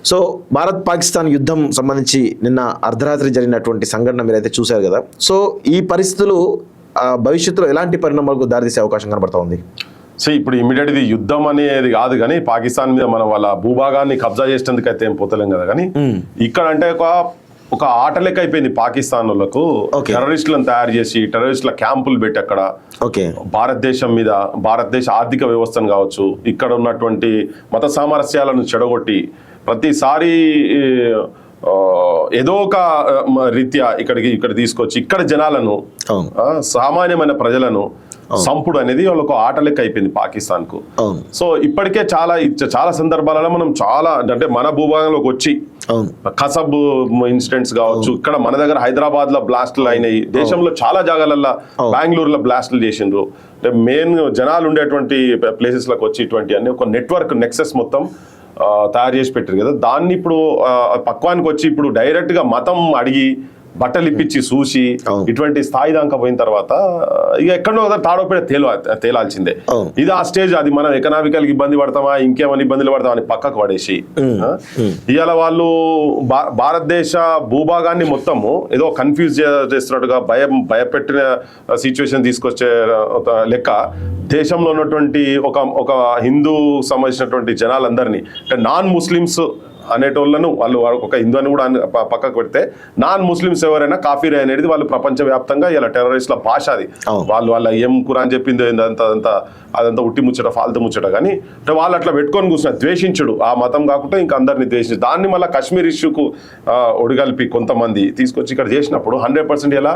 So Bharat Pakistan యుద్ధం సంబంధించి నిన్న అర్ధరాత్రి జరిగినటువంటి సంఘటన మీరైతే చూశారు కదా. సో ఈ పరిస్థితులు భవిష్యత్తులో ఎలాంటి పరిణామాలకు దారితీసే అవకాశం కనబడతా ఉంది? సో ఇప్పుడు ఇమీడియట్ ఇది యుద్ధం అనేది కాదు కానీ పాకిస్తాన్ మీద మనం వాళ్ళ భూభాగాన్ని కబ్జా చేసేందుకు అయితే ఏం పోతలేం కదా. కానీ ఇక్కడ అంటే ఒక ఆట లెక్క అయిపోయింది పాకిస్తాన్ వాళ్ళకు. టెర్రరిస్టులను తయారు చేసి టెర్రరిస్టుల క్యాంపులు పెట్టి అక్కడ భారతదేశం మీద, భారతదేశ ఆర్థిక వ్యవస్థను కావచ్చు, ఇక్కడ ఉన్నటువంటి మత సామరస్యాలను చెడగొట్టి ప్రతిసారి ఏదో ఒక రీత్యా ఇక్కడ తీసుకొచ్చి ఇక్కడ జనాలను, సామాన్యమైన ప్రజలను సంపుడు అనేది వాళ్ళకు ఆట లెక్క అయిపోయింది పాకిస్తాన్ కు. సో ఇప్పటికే చాలా సందర్భాలలో మనం చాలా అంటే మన భూభాగంలోకి వచ్చి కసబ్ ఇన్సిడెంట్స్ కావచ్చు, ఇక్కడ మన దగ్గర హైదరాబాద్ లో బ్లాస్టులు అయినాయి, దేశంలో చాలా జాగాలలో బెంగళూరులో బ్లాస్టులు చేసిండ్రు. అంటే మెయిన్ జనాలు ఉండేటువంటి ప్లేసెస్ లకు వచ్చి ఇటువంటి అన్ని ఒక నెట్వర్క్ నెక్సెస్ మొత్తం తయారు చేసి పెట్టారు కదా. దాన్ని ఇప్పుడు పక్వానికి వచ్చి ఇప్పుడు డైరెక్ట్ గా మతం అడిగి బట్టలు ఇప్పించి చూసి ఇటువంటి స్థాయి దాకా పోయిన తర్వాత ఇక ఎక్కడో తాడోపేట తేలాల్సిందే. ఇది ఆ స్టేజ్. అది మనం ఎకనామికల్ ఇబ్బంది పడతామా, ఇంకేమైనా ఇబ్బందులు పడతామా అని పక్కకు పడేసి ఇవాళ వాళ్ళు భారతదేశ భూభాగాన్ని మొత్తము ఏదో కన్ఫ్యూజ్ చేస్తున్నట్టుగా భయపెట్టిన సిచ్యువేషన్ తీసుకొచ్చే లెక్క దేశంలో ఉన్నటువంటి ఒక హిందూ సంబంధించినటువంటి జనాలందరినీ, అంటే నాన్ ముస్లిమ్స్ అనేటోళ్ళను వాళ్ళు ఒక హిందూ అని కూడా పక్కకు పెడితే నాన్ ముస్లిమ్స్ ఎవరైనా కాఫీర్ అనేది వాళ్ళు ప్రపంచవ్యాప్తంగా ఇలా టెర్రరిస్ట్ల భాష. అది వాళ్ళ ఏం ఖురాన్ చెప్పింది అదంతా ఉట్టి ముచ్చట, ఫాల్తు ముచ్చట. కానీ అంటే వాళ్ళు అట్లా పెట్టుకొని కూర్చున్నారు, ద్వేషించుడు ఆ మతం కాకుండా ఇంకా అందరినీ ద్వేషించు. దాన్ని మళ్ళీ కాశ్మీర్ ఇష్యూకు ఒడిగలిపి కొంతమంది తీసుకొచ్చి ఇక్కడ చేసినప్పుడు 100% ఎలా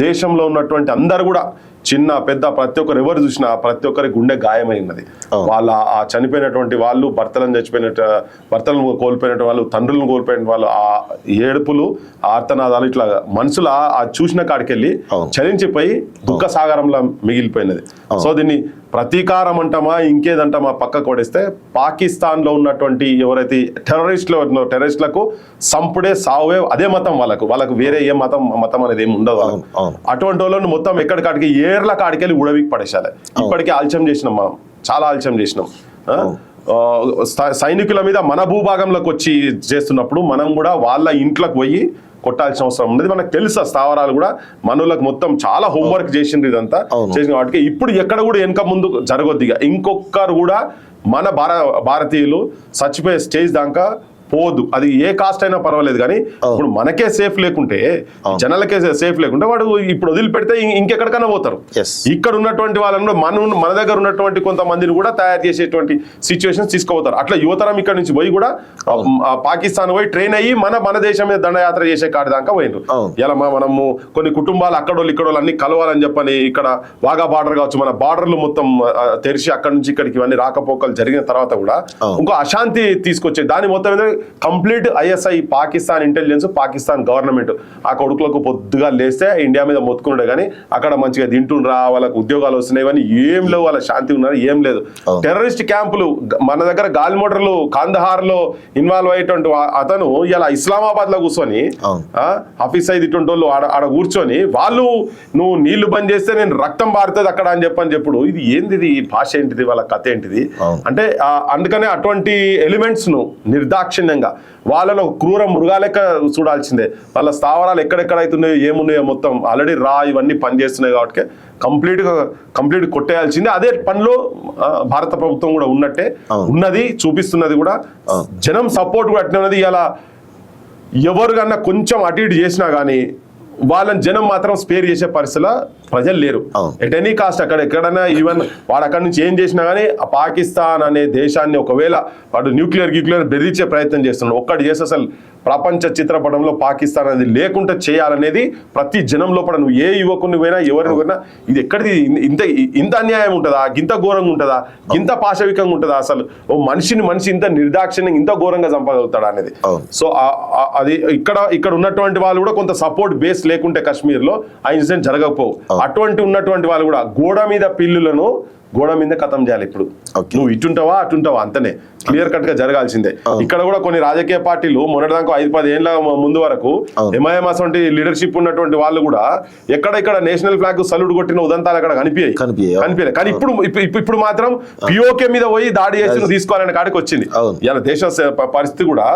దేశంలో ఉన్నటువంటి అందరు కూడా చిన్న పెద్ద ప్రతి ఒక్కరు ఎవరు చూసినా ప్రతి ఒక్కరి గుండె గాయమైనది. వాళ్ళ ఆ చనిపోయినటువంటి వాళ్ళు, భర్తలను కోల్పోయిన వాళ్ళు, తండ్రులను కోల్పోయిన వాళ్ళు, ఆ ఏడుపులు, ఆర్తనాదాలు ఇట్లా మనుషులు ఆ చూసిన కాడికెళ్ళి చలించిపోయి దుఃఖ సాగరంలో మిగిలిపోయినది. సో దీన్ని ప్రతీకారం అంటామా ఇంకేదంటామా పక్కకు పడేస్తే పాకిస్తాన్ లో ఉన్నటువంటి ఎవరైతే టెర్రరిస్టులకు సంపుడే సావే అదే మతం, వాళ్ళకు వేరే ఏ మతం అనేది ఏమి ఉండదు. అటువంటి వాళ్ళని మొత్తం ఎక్కడికాడికి ఏర్ల కాడికెళ్ళి ఉడవికి పడేసాలి. ఇప్పటికే ఆలస్యం చేసినాం, మనం చాలా ఆలస్యం చేసినాం. సైనికుల మీద మన భూభాగంలోకి వచ్చి చేస్తున్నప్పుడు మనం కూడా వాళ్ళ ఇంట్లోకి పోయి కొట్టాల్సిన అవసరం ఉన్నది. మనకు తెలుసు స్థావరాలు కూడా మనోళ్ళకి మొత్తం చాలా హోంవర్క్ చేసిండ్రు. ఇదంతా చేసిన వాటికి ఇప్పుడు ఎక్కడ కూడా వెనక ముందు జరగొద్దిగా. ఇంకొకరు కూడా మన భారతీయులు చచ్చిపోయే స్టేజ్ దాకా పోదు. అది ఏ కాస్ట్ అయినా పర్వాలేదు. కానీ ఇప్పుడు మనకే సేఫ్ లేకుంటే, జనాలకే సేఫ్ లేకుంటే వాడు ఇప్పుడు వదిలిపెడితే ఇంకెక్కడికైనా పోతారు. ఇక్కడ ఉన్నటువంటి వాళ్ళని మన దగ్గర ఉన్నటువంటి కొంతమందిని కూడా తయారు చేసేటువంటి సిచ్యువేషన్స్ తీసుకుపోతారు. అట్లా యువతరం ఇక్కడ నుంచి పోయి కూడా పాకిస్తాన్ పోయి ట్రైన్ అయ్యి మన దేశం మీద దండయాత్ర చేసే కాడి దాకా పోయినరు. ఇలా మనము కొన్ని కుటుంబాలు అక్కడోళ్ళు ఇక్కడోళ్ళు అన్ని కలవాలని చెప్పని ఇక్కడ వాగా బార్డర్ కావచ్చు, మన బార్డర్లు మొత్తం తెరిచి అక్కడి నుంచి ఇక్కడికి ఇవన్నీ రాకపోకలు జరిగిన తర్వాత కూడా ఇంకో అశాంతి తీసుకొచ్చే దాని మొత్తం complete ISI, Pakistan intelligence, Pakistan government ఆ కొడుకులకు పొద్దుగా లేస్తే ఇండియా మీద మొత్తుకున్నాడు. కానీ అక్కడ మంచిగా తింటుండ్రా, వాళ్ళకు ఉద్యోగాలు వస్తున్నాయి, కానీ ఏం లేవు, వాళ్ళ శాంతి ఉన్నారు, ఏం లేదు. టెర్రరిస్ట్ క్యాంపులు మన దగ్గర గాలి మోటార్లు కాందహార్ లో ఇన్వాల్వ్ అయ్యేటువంటి అతను ఇలా ఇస్లామాబాద్ లో కూర్చొని హఫీజ్ సయీద్ ఇటువంటి వాళ్ళు ఆడ కూర్చొని వాళ్ళు నువ్వు నీళ్లు బంద్ చేస్తే నేను రక్తం పారుతుంది అక్కడ అని చెప్పుడు ఇది ఏంటిది, భాష ఏంటిది, వాళ్ళ కథ ఏంటిది అంటే అందుకనే అటువంటి ఎలిమెంట్స్ ను నిర్దాక్షిణ్యంగా వాళ్ళను క్రూర మృగాలెక్క చూడాల్సిందే. వాళ్ళ స్థావరాలు ఎక్కడెక్కడ అవుతున్నాయో ఏమున్నాయో మొత్తం ఆల్రెడీ ఇవన్నీ పనిచేస్తున్నాయి కాబట్టి కంప్లీట్ కొట్టేయాల్సిందే. అదే పనిలో భారత ప్రభుత్వం కూడా ఉన్నది చూపిస్తున్నది కూడా. జనం సపోర్ట్ కూడా అట్నే ఉన్నది. ఇలా ఎవరు కన్నా కొంచెం అటు ఇటు చేసినా కానీ వాళ్ళని జనం మాత్రం స్పేర్ చేసే పరిస్థితిలో ప్రజలు లేరు. ఎట్ ఎనీ కాస్ట్ ఎక్కడైనా ఈవెన్ వాడు అక్కడి నుంచి ఏం చేసినా కానీ ఆ పాకిస్తాన్ అనే దేశాన్ని ఒకవేళ వాడు న్యూక్లియర్ బెదిరించే ప్రయత్నం చేస్తున్నాడు. ఒక్కటి చేస్తే అసలు ప్రపంచ చిత్రపటంలో పాకిస్తాన్ అనేది లేకుండా చేయాలనేది ప్రతి జనం లోపల. నువ్వు ఏ యువకుని పోయినా ఎవరిని పోయినా ఇది ఎక్కడిది, ఇంత అన్యాయం ఉంటుందా, ఇంత ఘోరంగా ఉంటుందా, ఇంత పాశవికంగా ఉంటుందా, అసలు ఓ మనిషి ఇంత నిర్దాక్షిణ్యంగా ఇంత ఘోరంగా సంపాదవుతాడా అనేది. సో అది ఇక్కడ ఉన్నటువంటి వాళ్ళు కూడా కొంత సపోర్ట్ బేస్ లేకుంటే కాశ్మీర్ లో ఆ ఇన్సిడెంట్ జరగకపోవు. అటువంటి ఉన్నటువంటి వాళ్ళు కూడా గోడ మీద పిల్లులను గోడ మీద ఖతం చేయాలి. ఇప్పుడు Okay. నువ్వు ఇటుంటావా అటుంటావా అంతనే క్లియర్ కట్ గా జరగాల్సిందే. ఇక్కడ కూడా కొన్ని రాజకీయ పార్టీలు మొన్నటిదాకా 5-10 ఏళ్ల ముందు వరకు ఎంఐఎం అసంటి లీడర్షిప్ ఉన్నటువంటి వాళ్ళు కూడా ఇక్కడ నేషనల్ ఫ్లాగ్ సల్యూట్ కొట్టిన ఉదంతాలు అక్కడ కనిపించాయి. కానీ ఇప్పుడు మాత్రం పిఓకే మీద పోయి దాడి చేసి తీసుకోవాలనే కాడికి వచ్చింది. ఇలా దేశ పరిస్థితి కూడా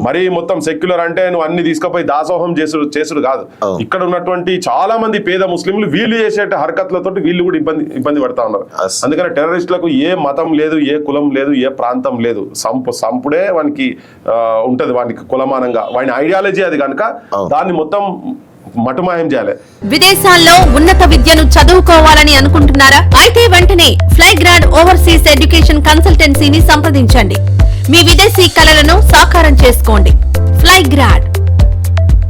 మరీ మొత్తం సెక్యులర్ అంటే నువ్వు అన్ని తీసుకుపోయి దాసోహం చేసుడు కాదు. ఇక్కడ ఉన్నటువంటి చాలా మంది పేద ముస్లింలు వీళ్ళు చేసే హరకత్లతో వీళ్ళు కూడా ఇబ్బంది పడతా ఉన్నారు. అందుకని టెర్రరిస్టులకు ఏ మతం లేదు, ఏ కులం లేదు, ఏ ప్రాంతం లేదు. సంపుడే వానికి ఉంటది, వానికి కులమానంగా వాని ఐడియాలజీ అది కనుక దాన్ని మొత్తం మటుమాయం చేయాలి. విదేశాల్లో ఉన్నత విద్యను చదువుకోవాలని అనుకుంటున్నారా? అయితే వెంటనే ఫ్లైగ్రాడ్ ఓవర్సీస్ ఎడ్యుకేషన్ కన్సల్టెన్సీని సంప్రదించండి. మీ విదేశీ కలలను సాకారం చేసుకోండి. ఫ్లైగ్రాడ్